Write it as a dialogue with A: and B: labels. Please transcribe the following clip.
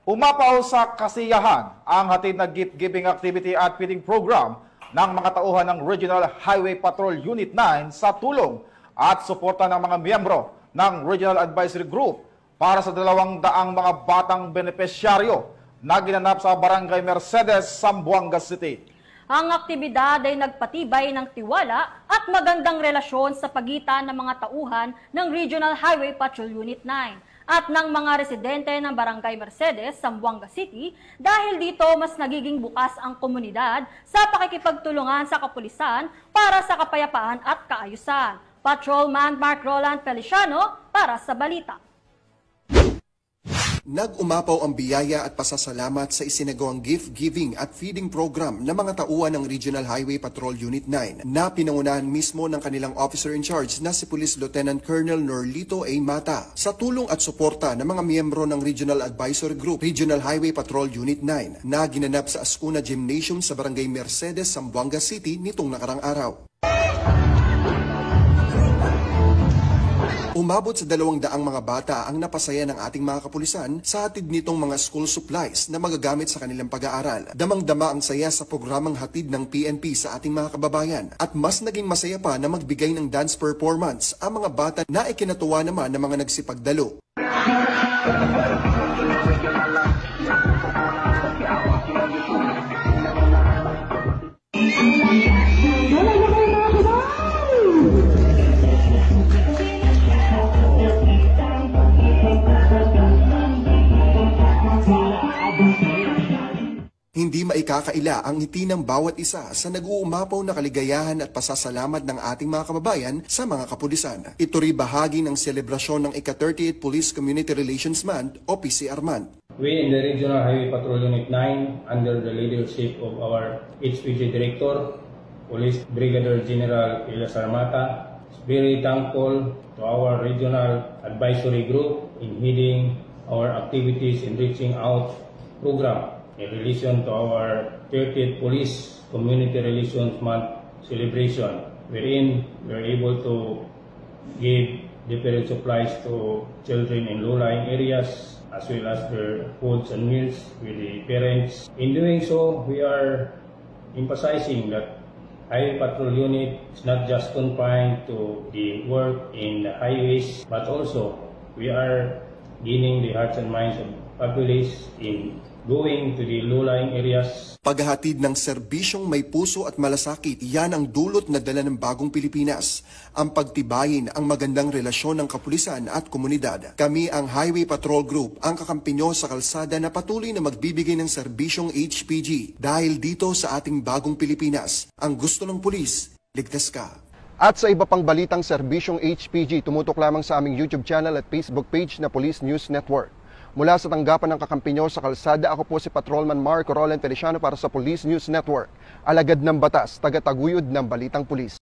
A: Umapaw sa kasiyahan ang hatid na gift-giving activity at feeding program ng mga tauhan ng Regional Highway Patrol Unit 9 sa tulong at suporta ng mga miyembro ng Regional Advisory Group para sa 200 mga batang benepisyaryo na ginanap sa Barangay Mercedes, Zamboanga City.
B: Ang aktibidad ay nagpatibay ng tiwala at magandang relasyon sa pagitan ng mga tauhan ng Regional Highway Patrol Unit 9 at ng mga residente ng Barangay Mercedes, Zamboanga City dahil dito mas nagiging bukas ang komunidad sa pakikipagtulungan sa kapulisan para sa kapayapaan at kaayusan. Patrolman Mark Roland Feliciano para sa balita.
C: Nag-umapaw ang biyaya at pasasalamat sa isinagawang gift-giving at feeding program ng mga tauhan ng Regional Highway Patrol Unit 9 na pinangunahan mismo ng kanilang officer in charge na si Police Lieutenant Colonel Norlito A. Mata sa tulong at suporta ng mga miyembro ng Regional Advisory Group Regional Highway Patrol Unit 9 na ginanap sa Ascuna Gymnasium sa Barangay Mercedes, Zamboanga City nitong nakarang araw. Umabot sa 200 mga bata ang napasaya ng ating mga kapulisan sa hatid nitong mga school supplies na magagamit sa kanilang pag-aaral. Damang-dama ang saya sa programang hatid ng PNP sa ating mga kababayan at mas naging masaya pa na magbigay ng dance performance ang mga bata na ikinatuwa naman ng mga nagsipagdalo. Hindi maikakaila ang ngiti ng bawat isa sa nag-uumapaw na kaligayahan at pasasalamat ng ating mga kababayan sa mga kapulisan. Ito rin bahagi ng selebrasyon ng ika-38 Police Community Relations Month o PCR Month.
D: We in the Regional Highway Patrol Unit 9, under the leadership of our HPG Director, Police Brigadier General Elias Mata, is very thankful to our Regional Advisory Group in heading our activities in reaching out program in relation to our 30th Police Community Relations Month celebration, wherein we are able to give different supplies to children in low-lying areas, as well as their foods and meals with the parents. In doing so, we are emphasizing that Highway Patrol Unit is not just confined to the work in the highways, but also we are gaining the hearts and minds of populace in going to the low-lying areas.
C: Paghahatid ng serbisyong may puso at malasakit, yan ang dulot na dala ng bagong Pilipinas. Ang pagtibayin ang magandang relasyon ng kapulisan at komunidad. Kami ang Highway Patrol Group, ang kakampi nyo sa kalsada na patuloy na magbibigay ng serbisyong HPG. Dahil dito sa ating bagong Pilipinas, ang gusto ng pulis, ligtas ka. At sa iba pang balitang serbisyong HPG, tumutok lamang sa aming YouTube channel at Facebook page na Police News Network. Mula sa tanggapan ng kakampi nyo sa kalsada, ako po si Patrolman Mark Roland Feliciano para sa Police News Network. Alagad ng batas, tagataguyod ng balitang pulis.